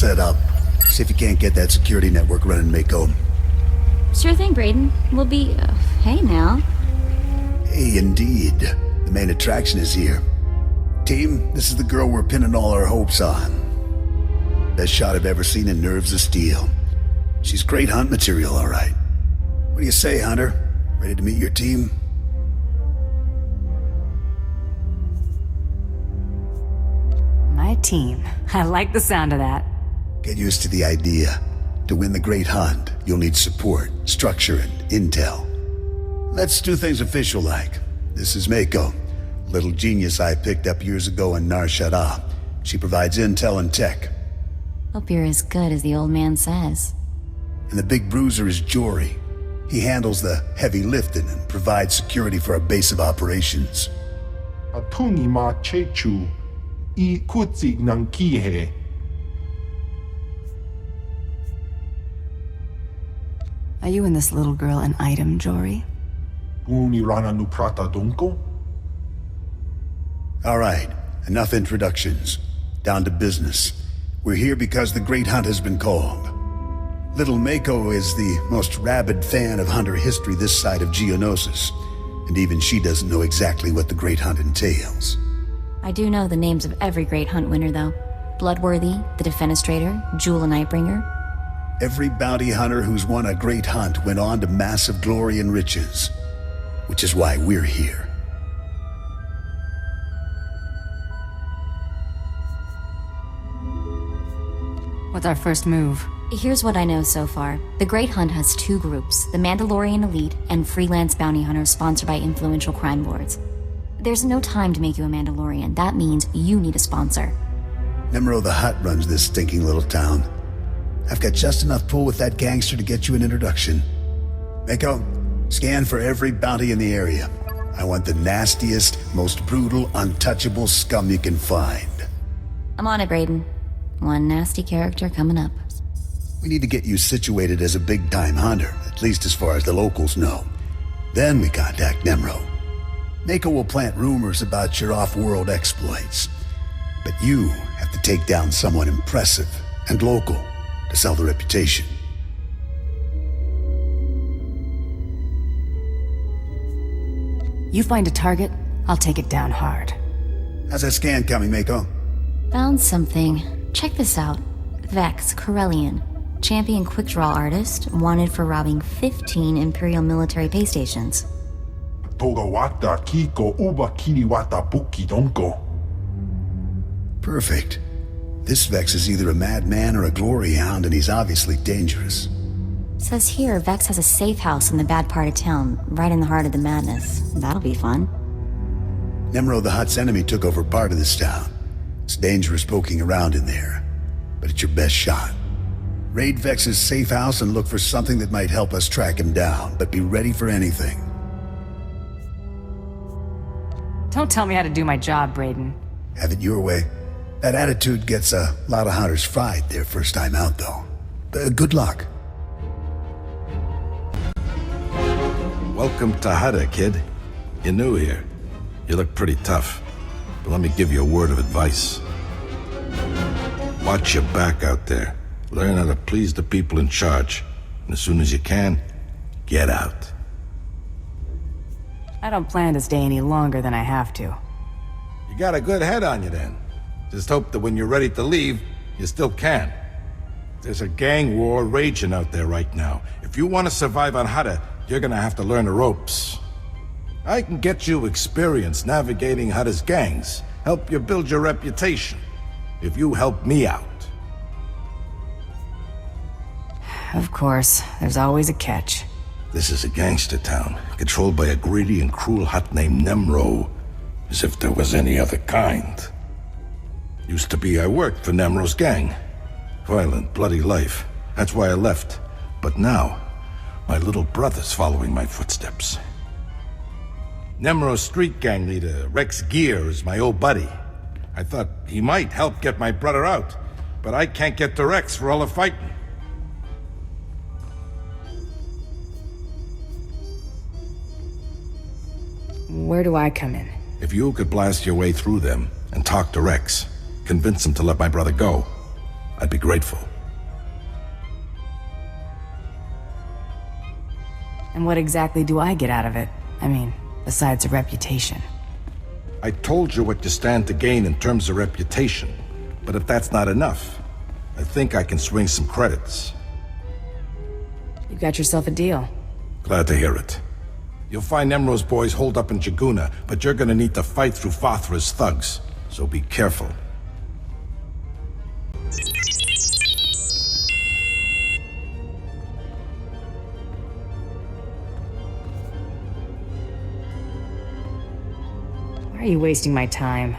set up. See if you can't get that security network running, Mako. Sure thing, Brayden. We'll be... hey now. Hey, indeed. The main attraction is here. Team, this is the girl we're pinning all our hopes on. Best shot I've ever seen in Nerves of Steel. She's great hunt material, all right. What do you say, Hunter? Ready to meet your team? My team. I like the sound of that. Get used to the idea. To win the Great Hunt, you'll need support, structure, and intel. Let's do things official-like. This is Mako, little genius I picked up years ago in Nar Shaddaa. She provides intel and tech. Hope you're as good as the old man says. And the big bruiser is Jory. He handles the heavy lifting and provides security for our base of operations. Atuni ma chechu, I kutsig nang kihe. Are you and this little girl an item, Jory? Uni rana nu prata dunko? All right, enough introductions. Down to business. We're here because the Great Hunt has been called. Little Mako is the most rabid fan of hunter history this side of Geonosis, and even she doesn't know exactly what the Great Hunt entails. I do know the names of every Great Hunt winner, though. Bloodworthy, the Defenestrator, Jewel and Nightbringer. Every bounty hunter who's won a Great Hunt went on to massive glory and riches, which is why we're here. What's our first move? Here's what I know so far. The Great Hunt has two groups, the Mandalorian Elite and freelance bounty hunters sponsored by influential crime lords. There's no time to make you a Mandalorian. That means you need a sponsor. Nemro the Hutt runs this stinking little town. I've got just enough pull with that gangster to get you an introduction. Mako, scan for every bounty in the area. I want the nastiest, most brutal, untouchable scum you can find. I'm on it, Brayden. One nasty character coming up. We need to get you situated as a big-time hunter, at least as far as the locals know. Then we contact Nemro. Mako will plant rumors about your off-world exploits. But you have to take down someone impressive and local to sell the reputation. You find a target, I'll take it down hard. How's that scan coming, Mako? Found something. Check this out. Vex, Corellian. Champion quick-draw artist, wanted for robbing 15 Imperial military pay stations. Togawata kiko uba kiriwata buki donko. Perfect. This Vex is either a madman or a glory hound, and he's obviously dangerous. Says here, Vex has a safe house in the bad part of town, right in the heart of the madness. That'll be fun. Nemro the Hutt's enemy took over part of this town. It's dangerous poking around in there, but it's your best shot. Raid Vex's safe house and look for something that might help us track him down, but be ready for anything. Don't tell me how to do my job, Brayden. Have it your way. That attitude gets a lot of hunters fried their first time out, though. Good luck. Welcome to Hada, kid. You're new here. You look pretty tough. But let me give you a word of advice. Watch your back out there. Learn how to please the people in charge. And as soon as you can, get out. I don't plan to stay any longer than I have to. You got a good head on you then. Just hope that when you're ready to leave, you still can. There's a gang war raging out there right now. If you want to survive on Hada, you're gonna have to learn the ropes. I can get you experience navigating Hada's gangs, help you build your reputation, if you help me out. Of course, there's always a catch. This is a gangster town, controlled by a greedy and cruel Hutt named Nemro, as if there was any other kind. Used to be I worked for Nemro's gang. Violent, bloody life. That's why I left. But now, my little brother's following my footsteps. Nemro's street gang leader, Rex Gear, is my old buddy. I thought he might help get my brother out, but I can't get to Rex for all the fighting. Where do I come in? If you could blast your way through them and talk to Rex, convince him to let my brother go, I'd be grateful. And what exactly do I get out of it? I mean, besides a reputation. I told you what you stand to gain in terms of reputation. But if that's not enough, I think I can swing some credits. You got yourself a deal. Glad to hear it. You'll find Nemro's boys holed up in Jaguna, but you're gonna need to fight through Fathra's thugs, so be careful. Why are you wasting my time?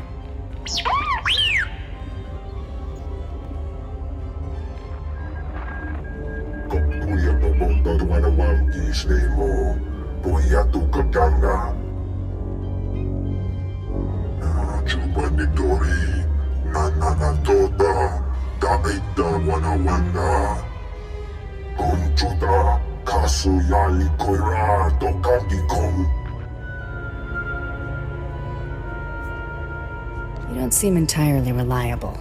You don't seem entirely reliable.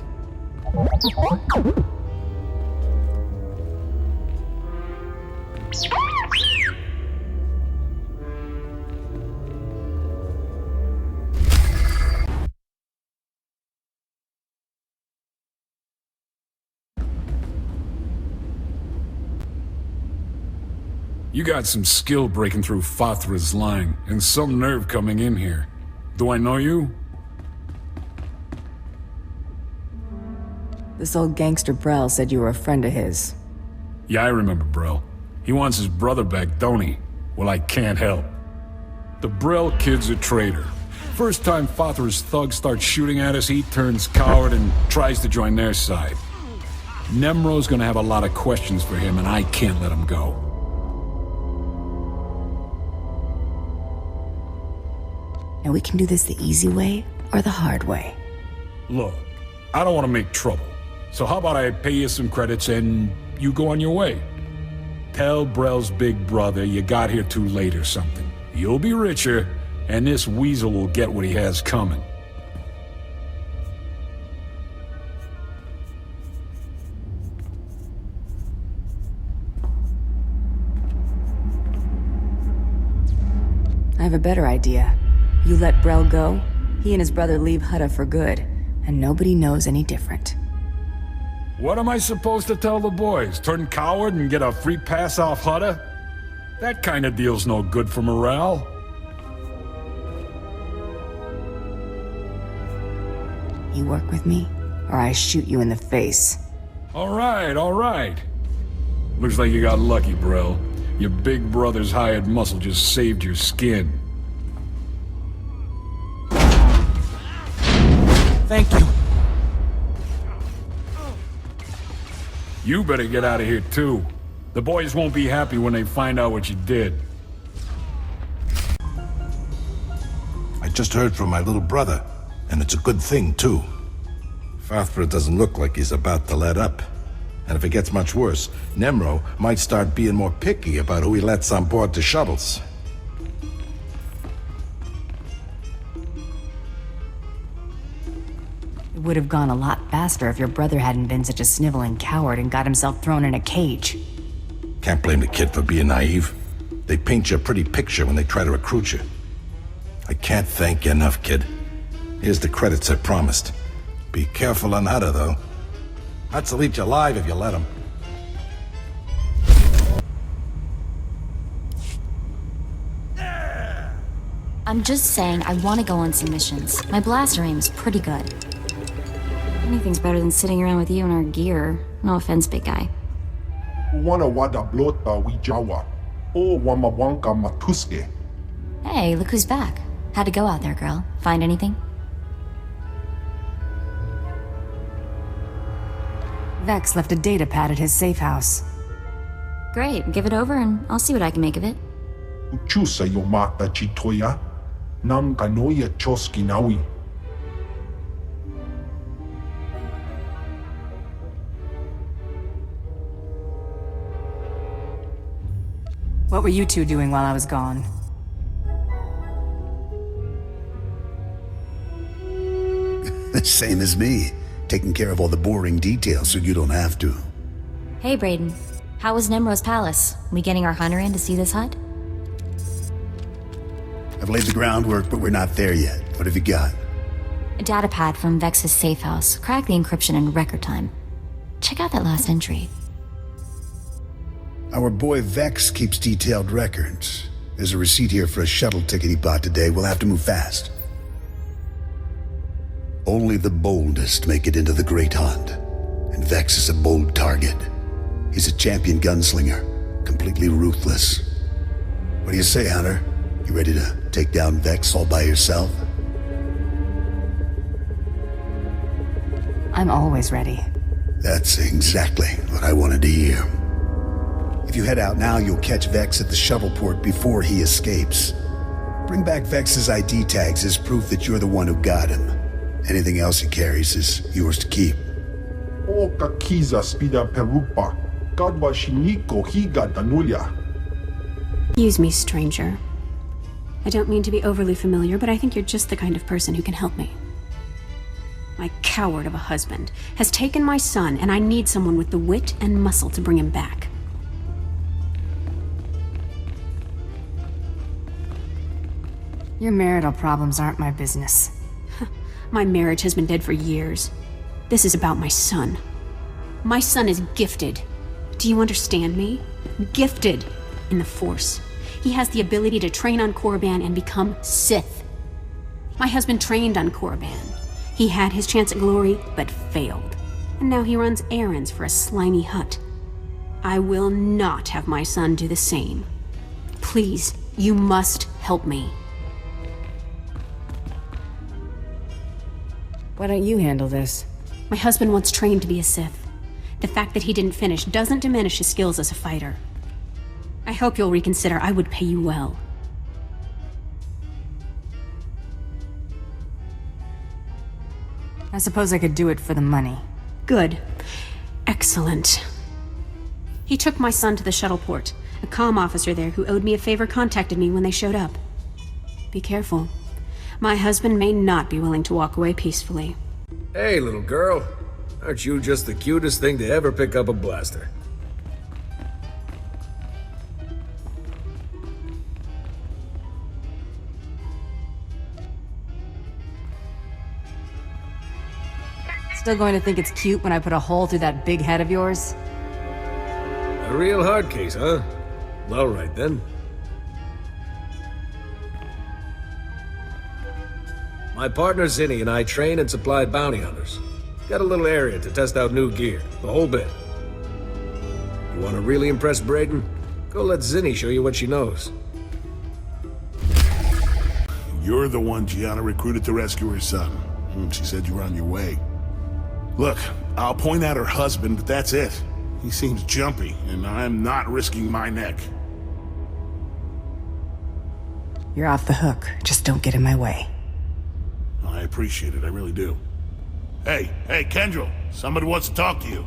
You got some skill breaking through Fathra's line, and some nerve coming in here. Do I know you? This old gangster Brel said you were a friend of his. Yeah, I remember Brel. He wants his brother back, don't he? Well, I can't help. The Brel kid's a traitor. First time Fathra's thugs start shooting at us, he turns coward and tries to join their side. Nemro's gonna have a lot of questions for him, and I can't let him go. Now we can do this the easy way or the hard way. Look, I don't want to make trouble. So how about I pay you some credits and you go on your way? Tell Brel's big brother you got here too late or something. You'll be richer, and this weasel will get what he has coming. I have a better idea. You let Brel go, he and his brother leave Hutta for good, and nobody knows any different. What am I supposed to tell the boys? Turn coward and get a free pass off Hutta? That kind of deal's no good for morale. You work with me, or I shoot you in the face. All right. Looks like you got lucky, Brel. Your big brother's hired muscle just saved your skin. Thank you. You better get out of here, too. The boys won't be happy when they find out what you did. I just heard from my little brother, and it's a good thing, too. Fathra doesn't look like he's about to let up. And if it gets much worse, Nemro might start being more picky about who he lets on board the shuttles. It would have gone a lot faster if your brother hadn't been such a sniveling coward and got himself thrown in a cage. Can't blame the kid for being naive. They paint you a pretty picture when they try to recruit you. I can't thank you enough, kid. Here's the credits I promised. Be careful on Hutta, though. Hutt'll eat you alive if you let him. I'm just saying I want to go on some missions. My blaster aim is pretty good. Anything's better than sitting around with you in our gear. No offense, big guy. Wana wada blota wijawa. O wamawanka matuske. Hey, look who's back. How'd it go out there, girl? Find anything? Vex left a data pad at his safe house. Great, give it over and I'll see what I can make of it. Uchusa yomata chitoya. Nam kanoya choski nawi. What were you two doing while I was gone? The same as me. taking care of all the boring details so you don't have to. Hey, Brayden. How was Nemro's palace? We getting our hunter in to see this hut? I've laid the groundwork, but we're not there yet. What have you got? A datapad from Vex's safe house. Cracked the encryption in record time. Check out that last entry. Our boy Vex keeps detailed records. There's a receipt here for a shuttle ticket he bought today. We'll have to move fast. Only the boldest make it into the Great Hunt. And Vex is a bold target. He's a champion gunslinger, completely ruthless. What do you say, Hunter? You ready to take down Vex all by yourself? I'm always ready. That's exactly what I wanted to hear. If you head out now, you'll catch Vex at the shuttle port before he escapes. Bring back Vex's ID tags as proof that you're the one who got him. Anything else he carries is yours to keep. O kakiza spida perupa. Gadwa shiniko higa danulia. Use me, stranger. I don't mean to be overly familiar, but I think you're just the kind of person who can help me. My coward of a husband has taken my son, and I need someone with the wit and muscle to bring him back. Your marital problems aren't my business. My marriage has been dead for years. This is about my son. My son is gifted. Do you understand me? Gifted in the Force. He has the ability to train on Korriban and become Sith. My husband trained on Korriban. He had his chance at glory, but failed. And now he runs errands for a slimy hut. I will not have my son do the same. Please, you must help me. Why don't you handle this? My husband once trained to be a Sith. The fact that he didn't finish doesn't diminish his skills as a fighter. I hope you'll reconsider. I would pay you well. I suppose I could do it for the money. Good. Excellent. He took my son to the shuttle port. A comm officer there who owed me a favor contacted me when they showed up. Be careful. My husband may not be willing to walk away peacefully. Hey, little girl. Aren't you just the cutest thing to ever pick up a blaster? Still going to think it's cute when I put a hole through that big head of yours? A real hard case, huh? All right, then. My partner Zinni and I train and supply bounty hunters. Got a little area to test out new gear, the whole bit. You want to really impress Brayden? Go let Zinni show you what she knows. You're the one Gianna recruited to rescue her son. She said you were on your way. Look, I'll point out her husband, but that's it. He seems jumpy, and I'm not risking my neck. You're off the hook. Just don't get in my way. I appreciate it, I really do. Hey, Kendrell, somebody wants to talk to you.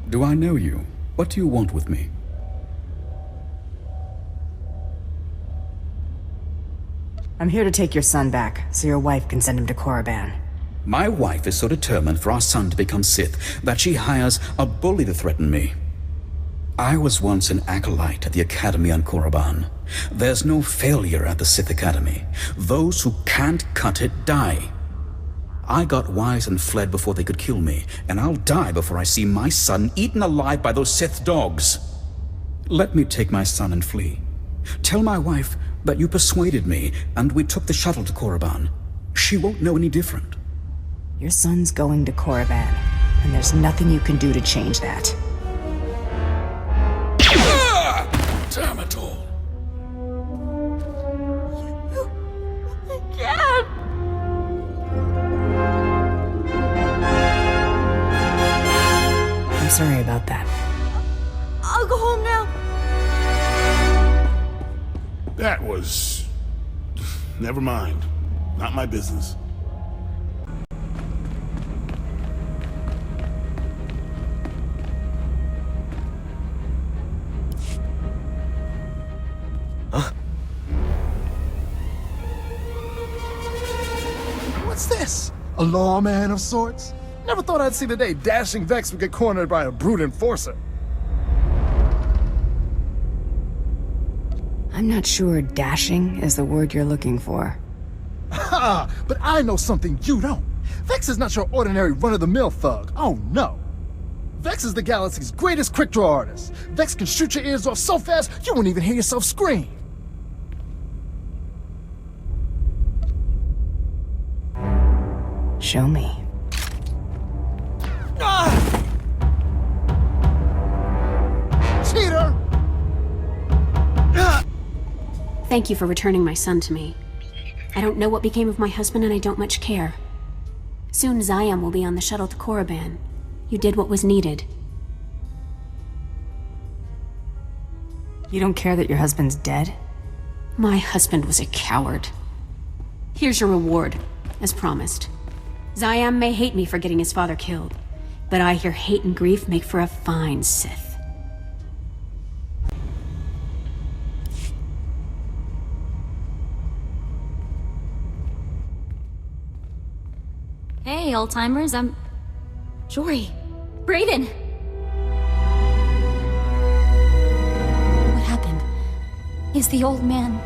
Do I know you? What do you want with me? I'm here to take your son back, so your wife can send him to Korriban. My wife is so determined for our son to become Sith that she hires a bully to threaten me. I was once an acolyte at the Academy on Korriban. There's no failure at the Sith Academy. Those who can't cut it die. I got wise and fled before they could kill me, and I'll die before I see my son eaten alive by those Sith dogs. Let me take my son and flee. Tell my wife that you persuaded me, and we took the shuttle to Korriban. She won't know any different. Your son's going to Korriban, and there's nothing you can do to change that. Damn it all. I'm sorry about that. I'll go home now. That was... Never mind. Not my business. A lawman of sorts? Never thought I'd see the day dashing Vex would get cornered by a brute enforcer. I'm not sure dashing is the word you're looking for. Ha! But I know something you don't. Vex is not your ordinary run-of-the-mill thug. Oh, no. Vex is the galaxy's greatest quick-draw artist. Vex can shoot your ears off so fast, you won't even hear yourself scream. Show me. Ah! Cheater! Ah! Thank you for returning my son to me. I don't know what became of my husband, and I don't much care. Soon Zayam will be on the shuttle to Korriban. You did what was needed. You don't care that your husband's dead? My husband was a coward. Here's your reward, as promised. Zayam may hate me for getting his father killed, but I hear hate and grief make for a fine Sith. Hey, old-timers, I'm... Jory. Brayden! What happened? Is the old man...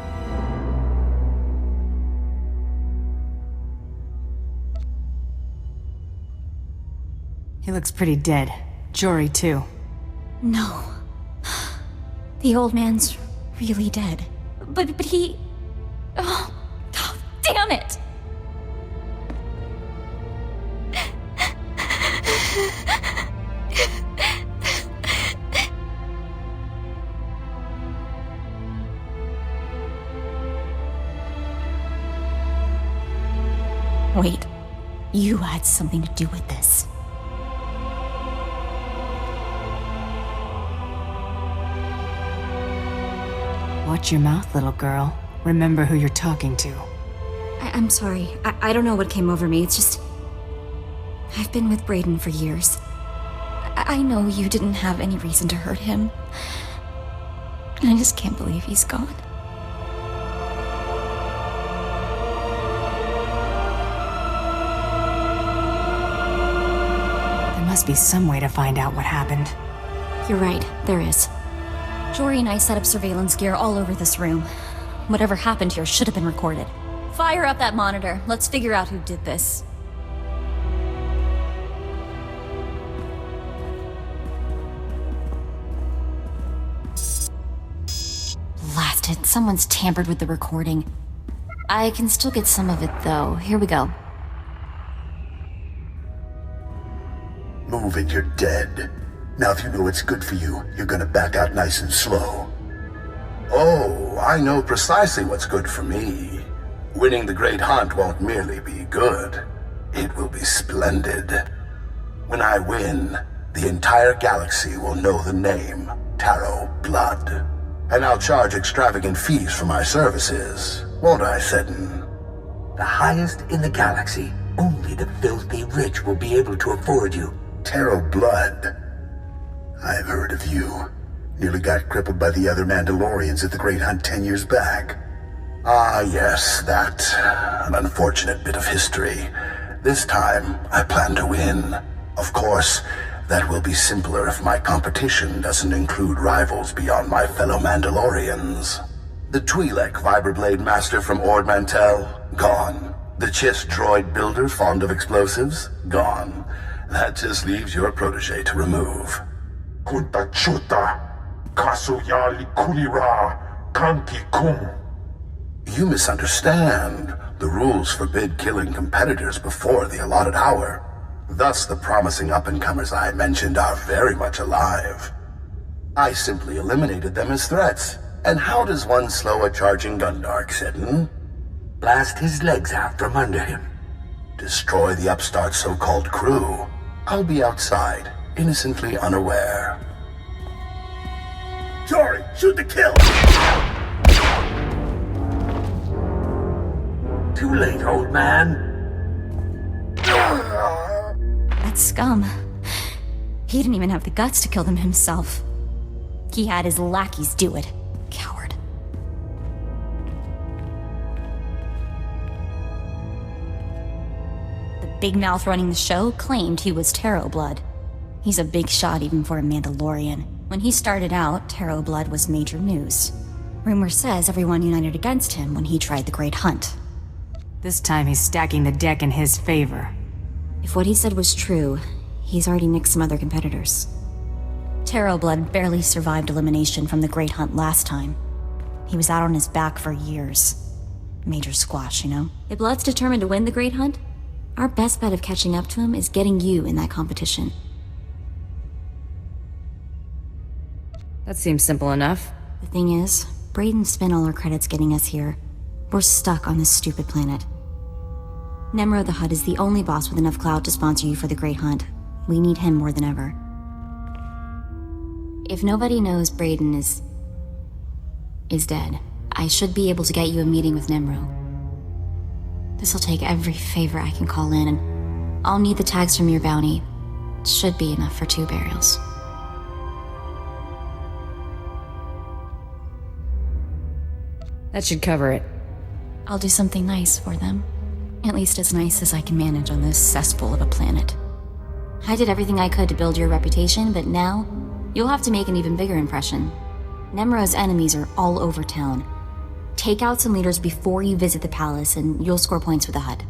He looks pretty dead. Jory, too. No. The old man's really dead. But he... Oh, damn it! Wait, you had something to do with this. Watch your mouth, little girl. Remember who you're talking to. I'm sorry. I don't know what came over me. It's just... I've been with Brayden for years. I know you didn't have any reason to hurt him. And I just can't believe he's gone. There must be some way to find out what happened. You're right, there is. Jory and I set up surveillance gear all over this room. Whatever happened here should have been recorded. Fire up that monitor. Let's figure out who did this. Blasted. Someone's tampered with the recording. I can still get some of it, though. Here we go. Move it, you're dead. Now if you know what's good for you, you're gonna back out nice and slow. Oh, I know precisely what's good for me. Winning the Great Hunt won't merely be good. It will be splendid. When I win, the entire galaxy will know the name Taro Blood. And I'll charge extravagant fees for my services. Won't I, Seddon? The highest in the galaxy. Only the filthy rich will be able to afford you. Taro Blood. I've heard of you. Nearly got crippled by the other Mandalorians at the Great Hunt 10 years back. Ah, yes, that. An unfortunate bit of history. This time, I plan to win. Of course, that will be simpler if my competition doesn't include rivals beyond my fellow Mandalorians. The Twi'lek Vibroblade Master from Ord Mantell? Gone. The Chiss droid builder fond of explosives? Gone. That just leaves your protege to remove. Kunta Chuta, Kasuyali Kulira, Kanki Kum. You misunderstand. The rules forbid killing competitors before the allotted hour. Thus, the promising up-and-comers I mentioned are very much alive. I simply eliminated them as threats. And how does one slow a charging Gundark, Seddon? Blast his legs out from under him. Destroy the upstart's so-called crew. I'll be outside, innocently unaware. Jory, shoot the kill! Too late, old man. That scum. He didn't even have the guts to kill them himself. He had his lackeys do it. Coward. The big mouth running the show, claimed he was Tarot Blood. He's a big shot even for a Mandalorian. When he started out, Tarot Blood was major news. Rumor says everyone united against him when he tried the Great Hunt. This time he's stacking the deck in his favor. If what he said was true, he's already nicked some other competitors. Tarot Blood barely survived elimination from the Great Hunt last time. He was out on his back for years. Major squash, you know? If Blood's determined to win the Great Hunt, our best bet of catching up to him is getting you in that competition. That seems simple enough. The thing is, Brayden spent all our credits getting us here. We're stuck on this stupid planet. Nemro the Hutt is the only boss with enough clout to sponsor you for the Great Hunt. We need him more than ever. If nobody knows Brayden is dead, I should be able to get you a meeting with Nemro. This'll take every favor I can call in, and I'll need the tags from your bounty. It should be enough for 2 burials. That should cover it. I'll do something nice for them. At least as nice as I can manage on this cesspool of a planet. I did everything I could to build your reputation, but now, you'll have to make an even bigger impression. Nemro's enemies are all over town. Take out some leaders before you visit the palace, and you'll score points for the Hutt.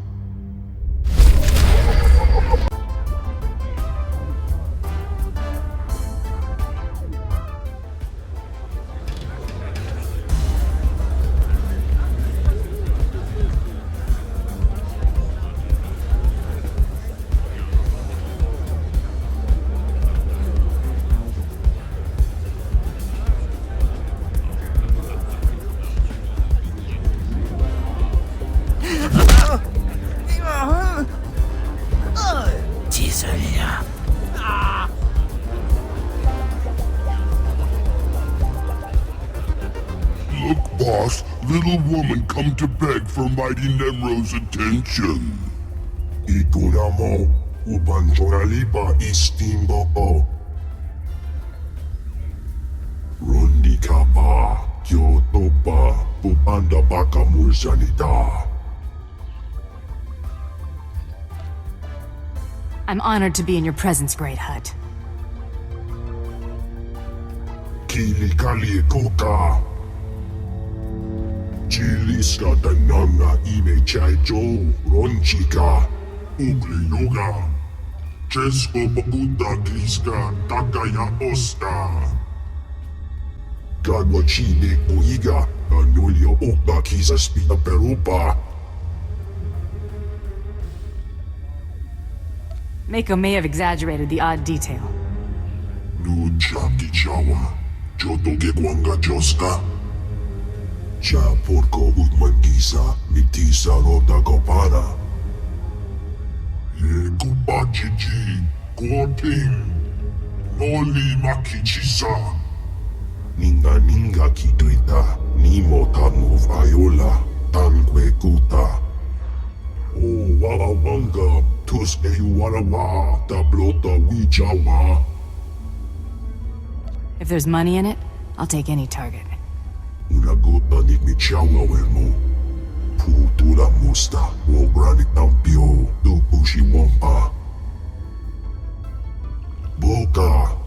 Look, boss, little woman come to beg for mighty Nemro's attention. Ikuramo, ubanjoralipa istimbo. Rondikapa, Kyoto ba, bubanda baka mursanita. I'm honored to be in your presence, Great Hutt. Kili kali koka. Chiliska tananga ime chaicho ronchika ugli yoga. Chesko babuta kliska takaya osta. Gadwa chine kuiga anulio okba kisa spita perupa. Mako may have exaggerated the odd detail. Nuchaki chawa, chotoge kwanga joska. Cha porco utmangisa, mitisa rota kopara. Le kupachiji, kuoping, noli makichisa. Ninga kituita, nimo tamu viola, tankwe kuta. O wawanga, tuske yuwarawa, tablota wijawa. If there's money in it, I'll take any target. Una gota ni michawa wermo. Putura musta, wo grani tampio, do pushi wampa. Boka,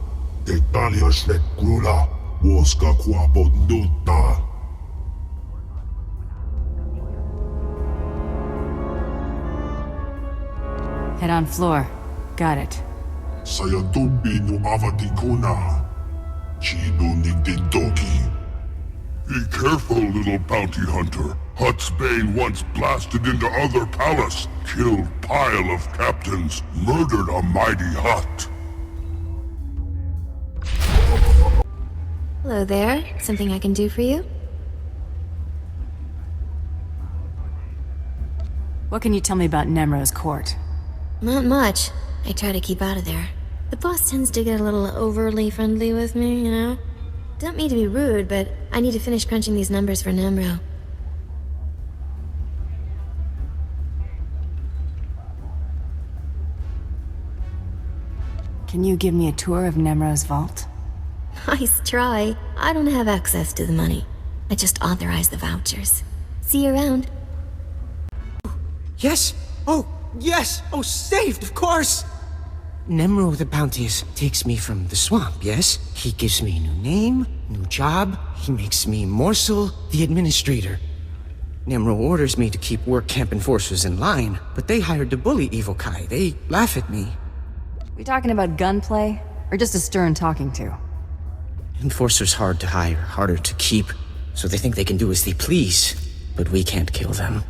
te talia snek krula, woska kwapo nduta. Head on floor. Got it. Saya tubi no avatikuna. Chido nigdidoki. Be careful, little bounty hunter. Hutt's Bane once blasted into other palace, killed pile of captains, murdered a mighty Hutt. Hello there. Something I can do for you? What can you tell me about Nemro's court? Not much. I try to keep out of there. The boss tends to get a little overly friendly with me, you know? Don't mean to be rude, but I need to finish crunching these numbers for Nemro. Can you give me a tour of Nemro's vault? Nice try. I don't have access to the money. I just authorize the vouchers. See you around. Yes? Oh, Yes! Oh, saved, of course! Nemro the Bounteous takes me from the swamp, yes? He gives me a new name, new job. He makes me Morsel, the administrator. Nemro orders me to keep work camp enforcers in line, but they hired to bully Evil Kai. They laugh at me. We talking about gunplay, or just a stern talking to? Enforcers hard to hire, harder to keep, so they think they can do as they please, but we can't kill them.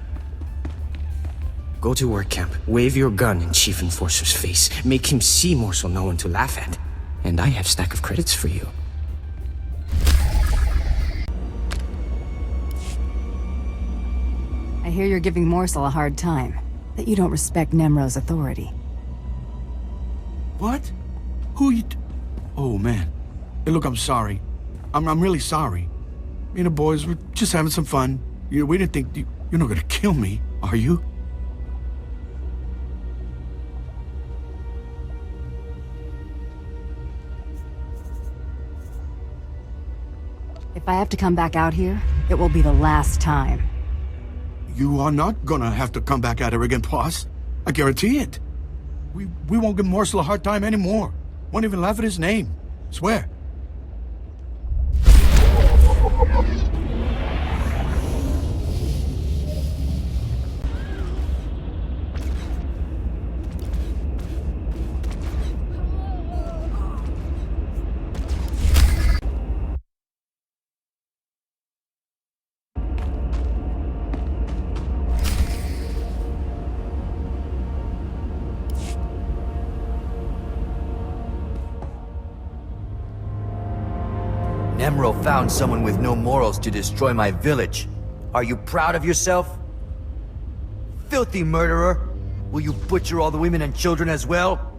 Go to work camp, wave your gun in Chief Enforcer's face, make him see Morsel no one to laugh at, and I have stack of credits for you. I hear you're giving Morsel a hard time, that you don't respect Nemro's authority. What? Who you... Oh, man. Hey, look, I'm sorry. I'm really sorry. Me and the boys were just having some fun. We didn't think... You're not gonna kill me, are you? If I have to come back out here, it will be the last time. You are not gonna have to come back at her again, boss. I guarantee it. We won't give Morsel a hard time anymore. Won't even laugh at his name. Swear. Nemro found someone with no morals to destroy my village. Are you proud of yourself? Filthy murderer! Will you butcher all the women and children as well?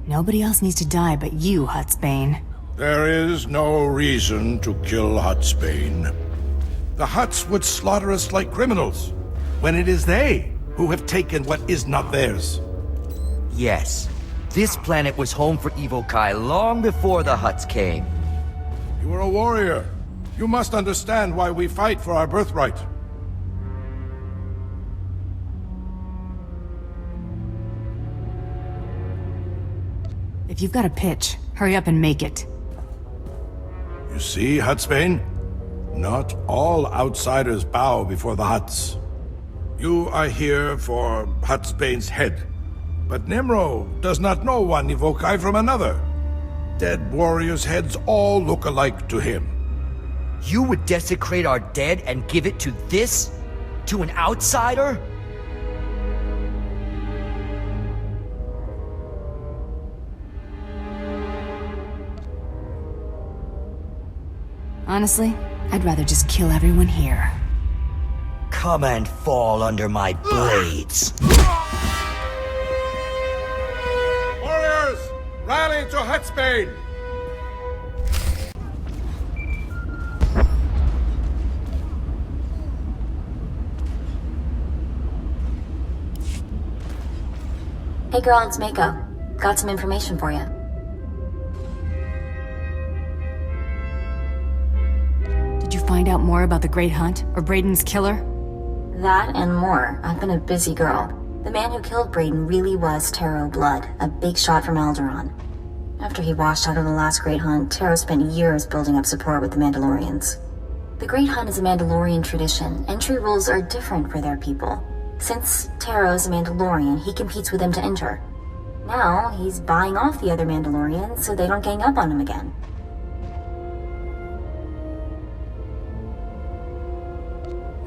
Nobody else needs to die but you, Hutsbane. There is no reason to kill Hutsbane. The Hutts would slaughter us like criminals, when it is they who have taken what is not theirs. Yes. This planet was home for Evil Kai long before the Hutts came. You are a warrior. You must understand why we fight for our birthright. If you've got a pitch, hurry up and make it. You see, Hutsbane? Not all outsiders bow before the Hutts. You are here for Hutsbane's head. But Nemro does not know one Evil Kai from another. Dead warriors' heads all look alike to him. You would desecrate our dead and give it to this? To an outsider? Honestly, I'd rather just kill everyone here. Come and fall under my blades. Rally to Hutsbane! Hey girl, it's Mako. Got some information for you. Did you find out more about the Great Hunt, or Brayden's killer? That and more. I've been a busy girl. The man who killed Brayden really was Taro Blood, a big shot from Alderaan. After he washed out of the last Great Hunt, Taro spent years building up support with the Mandalorians. The Great Hunt is a Mandalorian tradition. Entry rules are different for their people. Since Taro's a Mandalorian, he competes with them to enter. Now, he's buying off the other Mandalorians so they don't gang up on him again.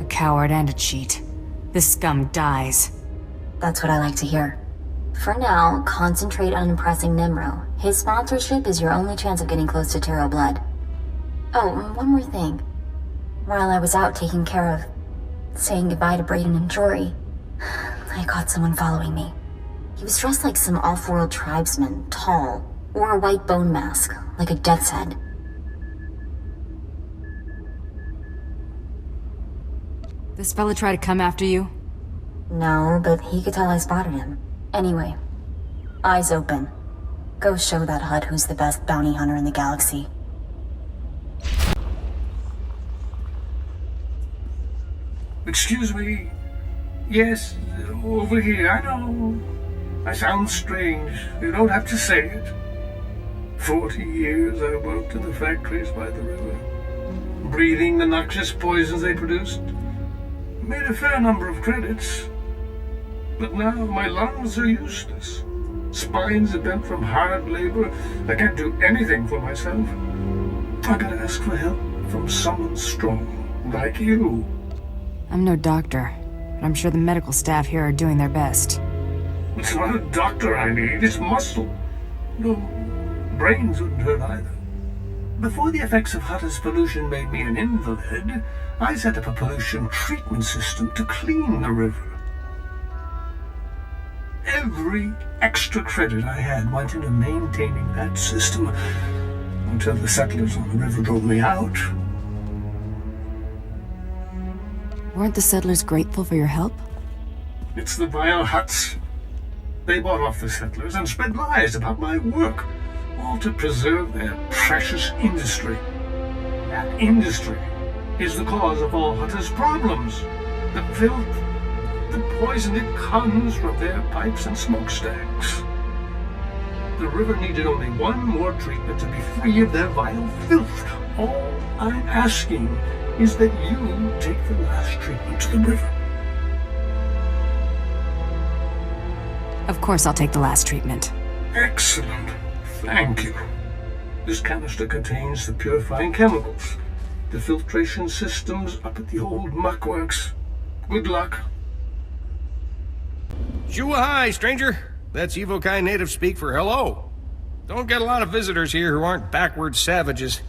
A coward and a cheat. This scum dies. That's what I like to hear. For now, concentrate on impressing Nemro. His sponsorship is your only chance of getting close to Taro Blood. Oh, and one more thing. While I was out taking care of saying goodbye to Brayden and Jory, I caught someone following me. He was dressed like some off-world tribesman, tall, wore a white bone mask, like a death's head. This fella try to come after you? No, but he could tell I spotted him. Anyway, eyes open. Go show that Hutt who's the best bounty hunter in the galaxy. Excuse me. Yes, over here. I know. I sound strange. You don't have to say it. 40 years I worked in the factories by the river, breathing the noxious poisons they produced. Made a fair number of credits. But now my lungs are useless. Spines are bent from hard labor. I can't do anything for myself. I gotta ask for help from someone strong, like you. I'm no doctor, but I'm sure the medical staff here are doing their best. It's not a doctor I need, it's muscle. No, brains wouldn't hurt either. Before the effects of Hutter's pollution made me an invalid, I set up a pollution treatment system to clean the river. Every extra credit I had went into maintaining that system until the settlers on the river drove me out. Weren't the settlers grateful for your help? It's the vile Huts. They bought off the settlers and spread lies about my work, all to preserve their precious industry. That industry is the cause of all Hutter's problems. The filth, the poison, it comes from their pipes and smokestacks. The river needed only one more treatment to be free of their vile filth. All I'm asking is that you take the last treatment to the river. Of course I'll take the last treatment. Excellent. Thank you. This canister contains the purifying chemicals. The filtration system's up at the old muckworks. Good luck. Shoo-hi, stranger. That's Evokai native speak for hello. Don't get a lot of visitors here who aren't backward savages.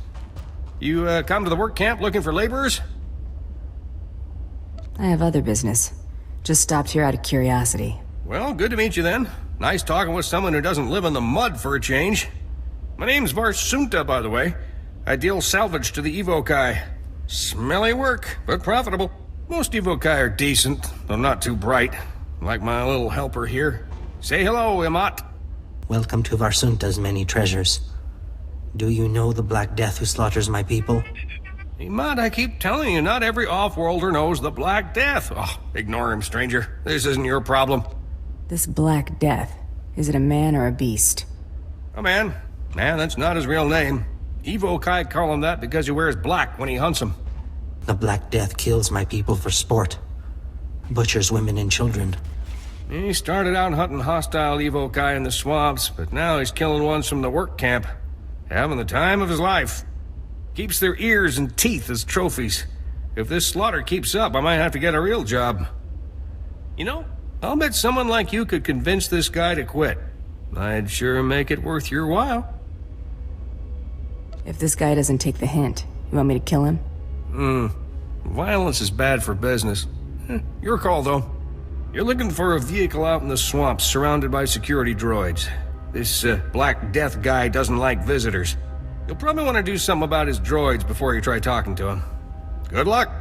You come to the work camp looking for laborers? I have other business. Just stopped here out of curiosity. Well, good to meet you then. Nice talking with someone who doesn't live in the mud for a change. My name's Varsunta, by the way. I deal salvage to the Evokai. Smelly work, but profitable. Most Evokai are decent, though not too bright. Like my little helper here. Say hello, Imat. Welcome to Varsunta's many treasures. Do you know the Black Death who slaughters my people? Imat, I keep telling you, not every off-worlder knows the Black Death. Oh, ignore him, stranger. This isn't your problem. This Black Death, is it a man or a beast? A man. Man, that's not his real name. Evokai call him that because he wears black when he hunts them. The Black Death kills my people for sport. Butchers women and children. He started out hunting hostile Evokai in the swamps, but now he's killing ones from the work camp. Having the time of his life. Keeps their ears and teeth as trophies. If this slaughter keeps up, I might have to get a real job. You know, I'll bet someone like you could convince this guy to quit. I'd sure make it worth your while. If this guy doesn't take the hint, you want me to kill him? Violence is bad for business. Your call, though. You're looking for a vehicle out in the swamps surrounded by security droids. This Black Death guy doesn't like visitors. You'll probably want to do something about his droids before you try talking to him. Good luck.